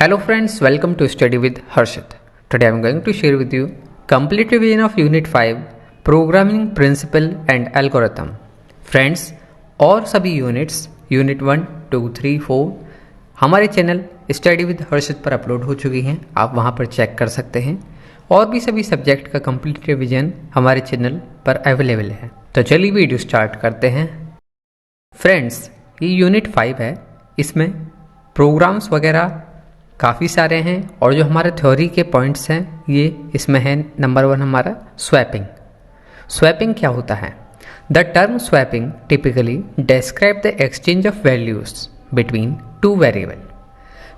Hello friends, welcome to Study with Harshit. Today I am going to share with you complete revision of Unit 5 Programming Principle and Algorithm. Friends, और सभी units unit 1, 2, 3, 4 हमारे channel study with हर्षित पर upload हो चुकी हैं। आप वहां पर चेक कर सकते हैं और भी सभी सब्जेक्ट का कंप्लीट रिवीजन हमारे चैनल पर अवेलेबल है। तो चलिए वीडियो स्टार्ट करते हैं। फ्रेंड्स, ये यूनिट 5 है। इसमें प्रोग्राम्स वगैरह काफ़ी सारे हैं और जो हमारे थ्योरी के पॉइंट्स हैं ये इसमें है। नंबर 1 हमारा स्वैपिंग। स्वैपिंग क्या होता है? The term swapping typically describe the exchange of values between two variable.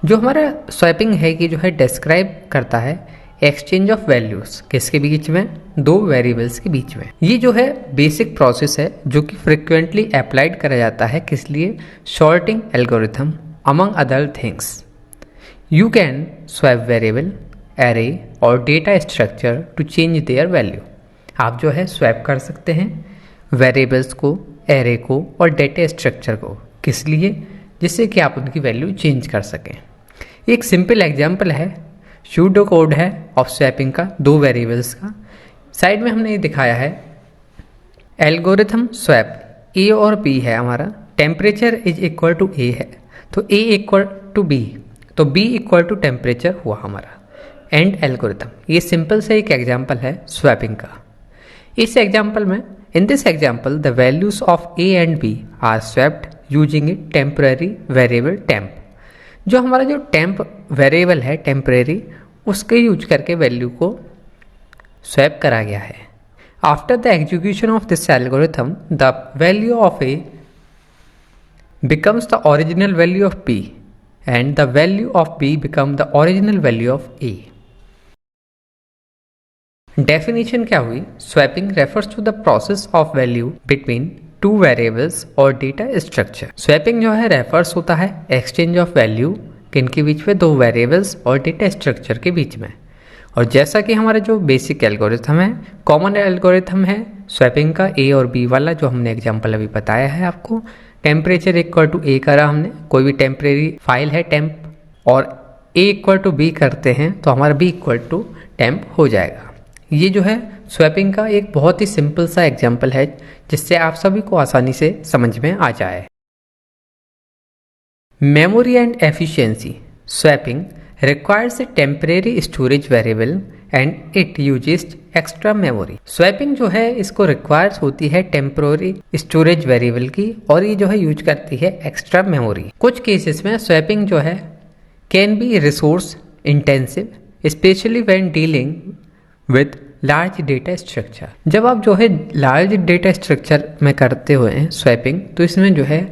जो हमारा स्वैपिंग है ये जो है डिस्क्राइब करता है एक्सचेंज ऑफ वैल्यूज किसके बीच में? दो वेरिएबल्स के बीच में। ये जो है बेसिक प्रोसेस है जो कि फ्रिक्वेंटली अप्लाइड करा जाता है। किस लिए? Sorting algorithm among other things. You can swap variable, array और data structure to change their value। आप जो है स्वैप कर सकते हैं वेरिएबल्स को, एरे को और डेटा स्ट्रक्चर को। किस लिए? जिससे कि आप उनकी वैल्यू चेंज कर सकें। एक सिंपल एग्जांपल है, सूडो कोड है ऑफ स्वैपिंग का, दो वेरिएबल्स का। साइड में हमने ये दिखाया है एल्गोरिथम स्वैप ए और बी है हमारा। टेम्परेचर इज इक्वल टू ए है तो ए इक्वल टू बी, तो B इक्वल टू टेम्परेचर हुआ हमारा एंड एल्गोरिथम। ये सिंपल से एक एग्जाम्पल है स्वैपिंग का। इस एग्जाम्पल में, in this example the values of A and B are swapped using a temporary variable temp. जो हमारा जो टेम्प वेरिएबल है टेम्परेरी, उसके यूज करके वैल्यू को स्वैप करा गया है। After the execution of this algorithm the value of A becomes the original value of B and the value of B become the original value of A। Definition क्या हुई? Swapping refers to the process of value between two variables और data structure। Swapping जो है refers होता है exchange of value किनके बीच में? दो variables और data structure के बीच में। और जैसा कि हमारा जो बेसिक एल्गोरिथम है, कॉमन एल्गोरिथम है स्वैपिंग का A और B वाला, जो हमने एग्जाम्पल अभी बताया है आपको। टेम्परेचर इक्वल टू ए करा हमने, कोई भी टेम्परेरी फाइल है टेम्प, और ए इक्वल टू बी करते हैं तो हमारा बी इक्वल टू टेम्प हो जाएगा। ये जो है स्वैपिंग का एक बहुत ही सिंपल सा एग्जांपल है जिससे आप सभी को आसानी से समझ में आ जाए। Memory and efficiency. Swapping requires a temporary storage variable and it uses extra memory। Swapping जो है इसको रिक्वायर्स होती है टेम्पोररी स्टोरेज वेरिएबल की और ये जो है यूज करती है एक्स्ट्रा मेमोरी। कुछ केसेस में स्वैपिंग जो है can be resource intensive specially when dealing with large data structure. जब आप जो है लार्ज डेटा स्ट्रक्चर में करते हुए स्वैपिंग तो इसमें जो है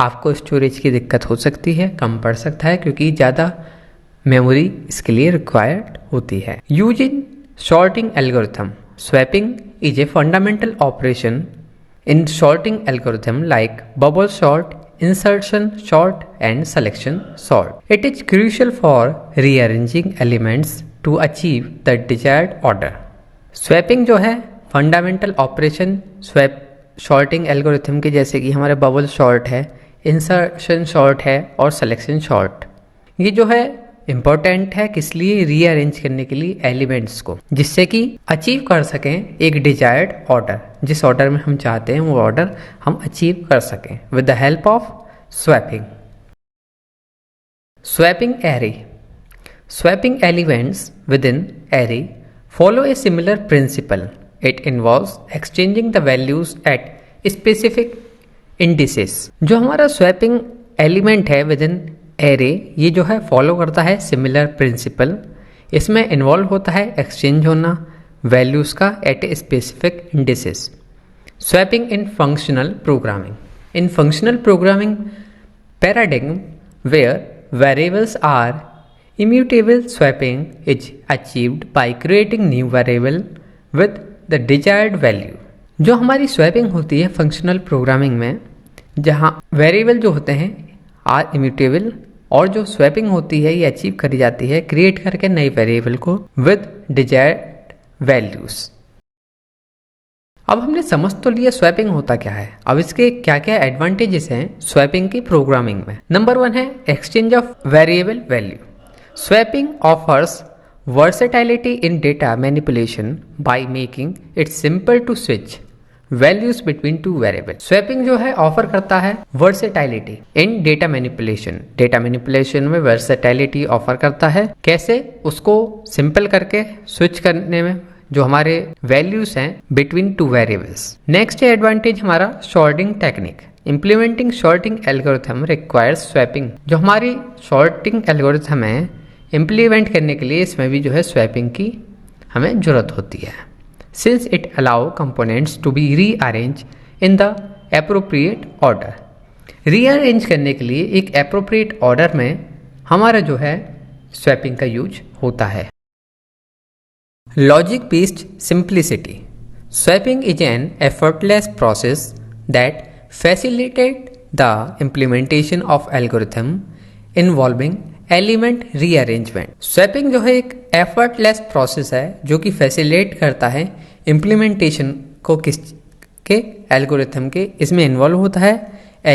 आपको स्टोरेज की दिक्कत हो सकती है, कम पड़ सकता है क्योंकि ज़्यादा मेमोरी इसके लिए रिक्वायर्ड होती है। Using sorting algorithm. Swapping is a fundamental operation in sorting algorithm like bubble sort, insertion sort and selection sort. It is crucial for rearranging elements to achieve the desired order. Swapping जो है fundamental operation swap sorting algorithm के, जैसे कि हमारे bubble sort है, insertion sort है और selection sort, ये जो है इंपॉर्टेंट है किस लिए? रीअरेंज करने के लिए एलिमेंट्स को, जिससे कि अचीव कर सकें एक डिजायर्ड ऑर्डर। जिस ऑर्डर में हम चाहते हैं वो ऑर्डर हम अचीव कर सकें with the help of swapping. Swapping array. Swapping elements within array follow a similar principle. It involves exchanging the values at specific indices. जो हमारा स्वैपिंग एलिमेंट है विद इन एरे, ये जो है follow करता है सिमिलर प्रिंसिपल। इसमें involve होता है एक्सचेंज होना वैल्यूज़ का at a specific indices. Swapping in functional programming. In functional programming paradigm where variables are immutable, swapping is achieved by creating new variable with the desired value. जो हमारी swapping होती है functional programming में, जहाँ variable जो होते हैं are immutable और जो स्वैपिंग होती है ये अचीव करी जाती है क्रिएट करके नई वेरिएबल को विद डिजायर्ड वैल्यूज। अब हमने समझ तो लिया स्वैपिंग होता क्या है। अब इसके क्या क्या एडवांटेजेस हैं स्वैपिंग की प्रोग्रामिंग में। नंबर 1 है exchange of variable value. Swapping offers versatility in data manipulation by making it simple to switch values between two variables. Swapping जो है ऑफर करता है versatility in data manipulation. Data manipulation में versatility offer करता है. कैसे? उसको सिंपल करके स्विच करने में जो हमारे वैल्यूज हैं between two variables. Next advantage हमारा sorting technique. Implementing sorting algorithm requires swapping. जो हमारी सॉर्टिंग एल्गोरिथम है इम्प्लीमेंट करने के लिए इसमें भी जो है स्वैपिंग की हमें जरूरत होती है. Since it allow components to be rearrange in the appropriate order. Rearrange करने के लिए एक एप्रोप्रिएट ऑर्डर में हमारा जो है स्वैपिंग का यूज होता है. Logic based simplicity. Swapping is an effortless process that facilitate the implementation of algorithm involving element rearrangement. Swapping जो है एक effortless process है जो कि facilitate करता है implementation को किसके algorithm के. इसमें involve होता है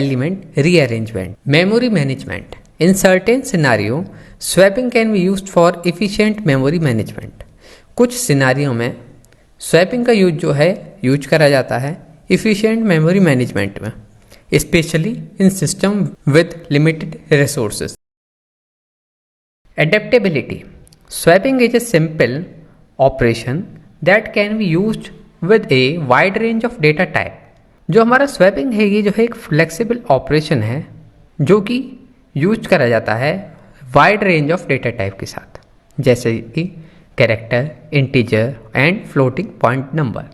element rearrangement. Memory management. In certain scenario, swapping can be used for efficient memory management. कुछ सिनारियों में swapping का यूज जो है यूज करा जाता है efficient memory management में, especially in system with limited resources. Adaptability. Swapping is a simple operation that can be used with a wide range of data type. जो हमारा swapping है ये जो है एक flexible operation है जो कि यूज करा जाता है wide range of data type के साथ, जैसे कि character, integer and floating point number.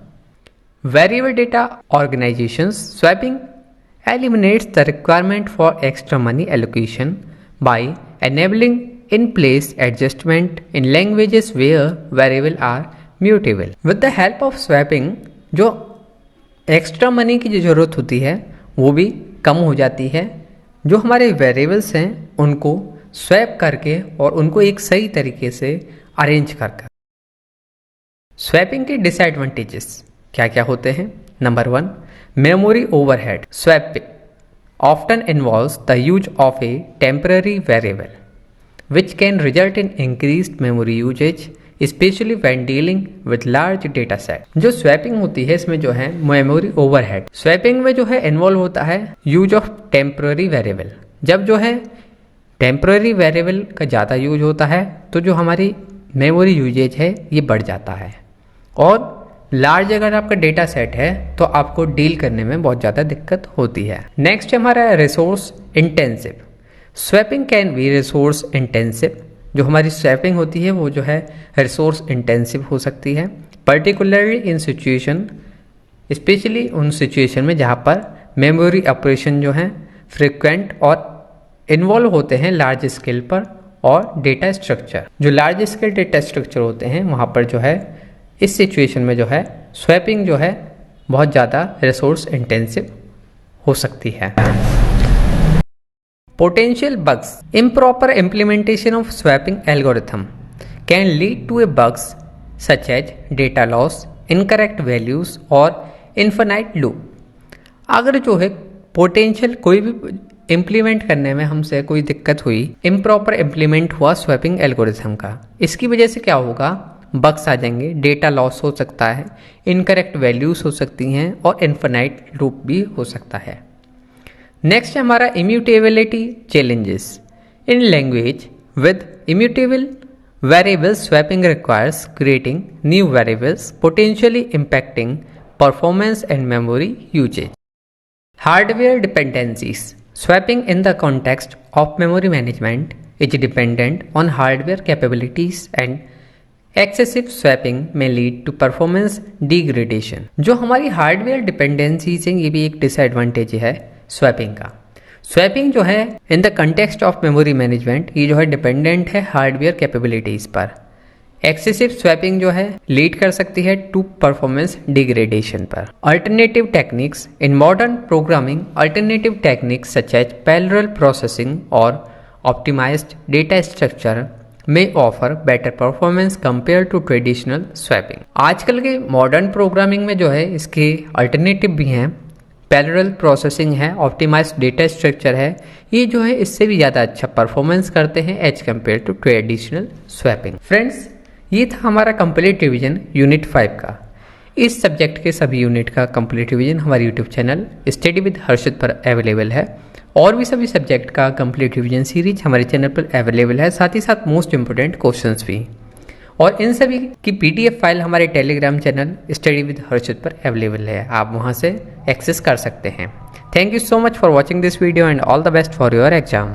Variable data organizations. Swapping eliminates the requirement for extra money allocation by enabling in-place adjustment in languages where variables are mutable. With the help of swapping, जो extra money की जो ज़रूरत होती है वो भी कम हो जाती है. जो हमारे वेरिएबल्स हैं उनको स्वैप करके और उनको एक सही तरीके से अरेंज कर. स्वैपिंग के डिसएडवांटेजेस क्या क्या होते हैं? Number 1, memory overhead. Swapping often involves the use of a temporary variable which can result in increased memory usage, especially when dealing with large data set. जो स्वैपिंग होती है इसमें जो है मेमोरी ओवरहेड. स्वैपिंग में जो है इन्वॉल्व होता है यूज ऑफ टेम्पररी वेरिएबल. जब जो है टेम्पररी वेरिएबल का ज़्यादा यूज होता है तो जो हमारी मेमोरी यूजेज है ये बढ़ जाता है, और लार्ज अगर आपका डेटा सेट है तो आपको डील करने में बहुत ज़्यादा दिक्कत होती है. नेक्स्ट हमारा resource intensive. Swapping can be resource intensive. जो हमारी स्वैपिंग होती है वो जो है रिसोर्स इंटेंसिव हो सकती है, पर्टिकुलरली इन सिचुएशन, स्पेशली उन सिचुएशन में जहाँ पर मेमोरी ऑपरेशन जो है फ्रिक्वेंट और इन्वॉल्व होते हैं लार्ज स्केल पर, और डेटा स्ट्रक्चर जो लार्ज स्केल डेटा स्ट्रक्चर होते हैं वहाँ पर जो है इस सिचुएशन में जो है स्वैपिंग जो है बहुत ज़्यादा रिसोर्स इंटेंसिव हो सकती है. Potential bugs. Improper implementation of swapping algorithm can lead to a bugs such as data loss, incorrect values और इन्फिनाइट लूप. अगर जो है पोटेंशियल कोई भी इम्प्लीमेंट करने में हमसे कोई दिक्कत हुई, इम्प्रॉपर इम्प्लीमेंट हुआ स्वैपिंग एल्गोरिथम का, इसकी वजह से क्या होगा? बग्स आ जाएंगे, डेटा लॉस हो सकता है, इनकरेक्ट वैल्यूज हो सकती हैं और इन्फिनाइट लूप भी हो सकता है. नेक्स्ट हमारा immutability challenges. In language with immutable variables swapping requires creating new variables, potentially impacting performance and memory usage. Hardware dependencies. Swapping in the context of memory management is dependent on hardware capabilities and excessive swapping may lead to performance degradation. जो हमारी hardware dependencies हैं ये भी एक disadvantage है swapping का. Swapping जो है in the context of memory management ये जो है डिपेंडेंट है हार्डवेयर कैपेबिलिटीज पर. एक्सेसिव स्वैपिंग जो है लीड कर सकती है टू परफॉर्मेंस डिग्रेडेशन पर. Alternative techniques. In modern programming alternative techniques such as parallel processing और ऑप्टिमाइज्ड डेटा स्ट्रक्चर में offer better performance compare to traditional swapping. आजकल के मॉडर्न प्रोग्रामिंग में जो है इसके अल्टरनेटिव भी हैं. पैरेलल प्रोसेसिंग है, ऑप्टिमाइज्ड डेटा स्ट्रक्चर है, ये जो है इससे भी ज़्यादा अच्छा परफॉर्मेंस करते हैं as compare to traditional swapping. Friends, ये था हमारा कंप्लीट रिवीजन यूनिट 5 का। इस सब्जेक्ट के सभी यूनिट का कंप्लीट रिवीजन हमारे यूट्यूब चैनल स्टडी विद हर्षित पर अवेलेबल है, और भी सभी सब्जेक्ट का कंप्लीट रिवीजन सीरीज हमारे चैनल पर अवेलेबल है, साथ ही साथ मोस्ट इंपोर्टेंट क्वेश्चंस भी। और इन सभी की पीडीएफ फाइल हमारे टेलीग्राम चैनल स्टडी विद हर्षित पर अवेलेबल है, आप वहां से एक्सेस कर सकते हैं। Thank you so much for watching this video and all the best for your exam.